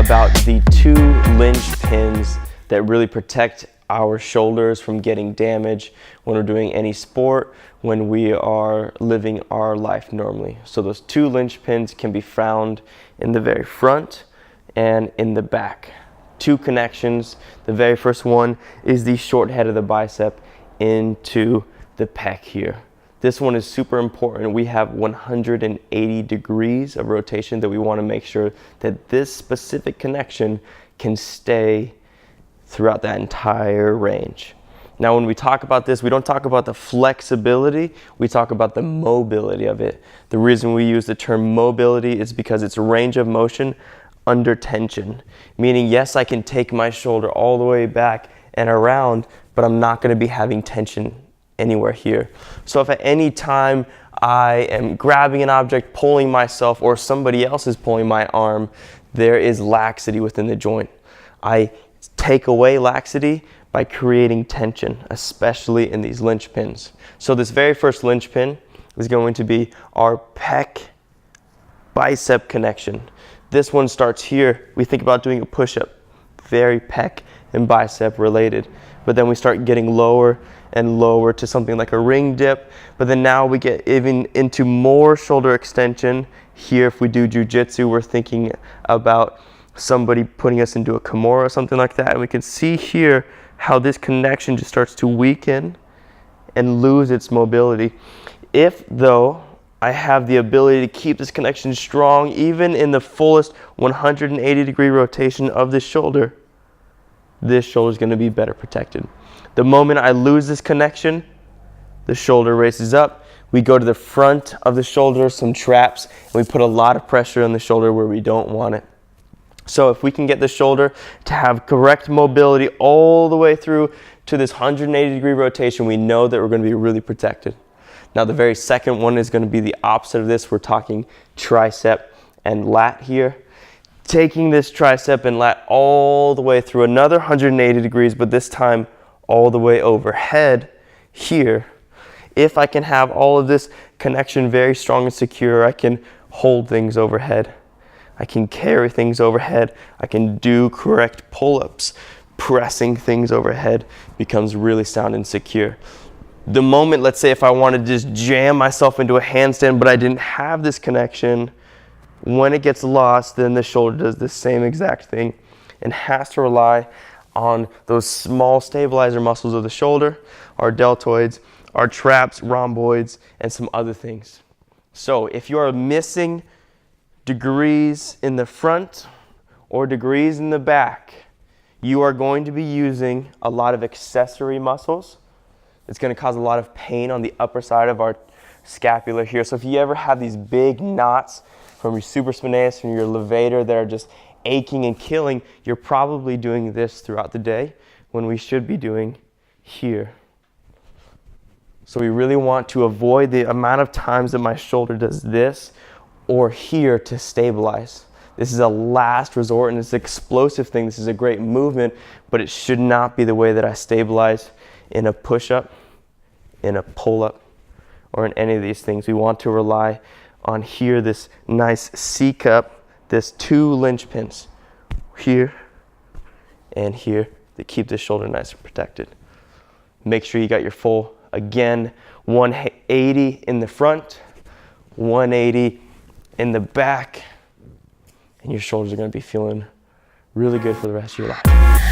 about the 2 linchpins that really protect our shoulders from getting damaged when we're doing any sport, when we are living our life normally. So those 2 linchpins can be found in the very front and in the back. 2 connections. The very first one is the short head of the bicep into the pec here. This one is super important. We have 180 degrees of rotation that we want to make sure that this specific connection can stay throughout that entire range. Now, when we talk about this, we don't talk about the flexibility, we talk about the mobility of it. The reason we use the term mobility is because it's range of motion under tension. Meaning, yes, I can take my shoulder all the way back and around, but I'm not going to be having tension anywhere here. So if at any time I am grabbing an object, pulling myself, or somebody else is pulling my arm, there is laxity within the joint. I take away laxity by creating tension, especially in these linchpins. So this very first linchpin is going to be our pec bicep connection. This one starts here. We think about doing a push-up, very pec and bicep related. But then we start getting lower and lower to something like a ring dip. But then now we get even into more shoulder extension. Here, if we do jujitsu, we're thinking about somebody putting us into a kimura or something like that. And we can see here how this connection just starts to weaken and lose its mobility. If, though, I have the ability to keep this connection strong, even in the fullest 180 degree rotation of this shoulder is going to be better protected. The moment I lose this connection, the shoulder races up. We go to the front of the shoulder, some traps, and we put a lot of pressure on the shoulder where we don't want it. So if we can get the shoulder to have correct mobility all the way through to this 180 degree rotation, we know that we're going to be really protected. Now the very second one is going to be the opposite of this. We're talking tricep and lat here. Taking this tricep and lat all the way through another 180 degrees, but this time all the way overhead here. If I can have all of this connection very strong and secure, I can hold things overhead. I can carry things overhead. I can do correct pull-ups. Pressing things overhead becomes really sound and secure. The moment, let's say if I want to just jam myself into a handstand, but I didn't have this connection, when it gets lost, then the shoulder does the same exact thing and has to rely on those small stabilizer muscles of the shoulder, our deltoids, our traps, rhomboids, and some other things. So if you are missing degrees in the front or degrees in the back, you are going to be using a lot of accessory muscles. It's going to cause a lot of pain on the upper side of our scapula here. So if you ever have these big knots from your supraspinatus and your levator that are just aching and killing, you're probably doing this throughout the day when we should be doing here. So we really want to avoid the amount of times that my shoulder does this or here to stabilize. This is a last resort and it's an explosive thing. This is a great movement, but it should not be the way that I stabilize in a push-up, in a pull-up, or in any of these things. We want to rely on here, this nice C-cup, this 2 linchpins here and here to keep the shoulder nice and protected. Make sure you got your full, again, 180 in the front, 180 in the back, and your shoulders are going to be feeling really good for the rest of your life.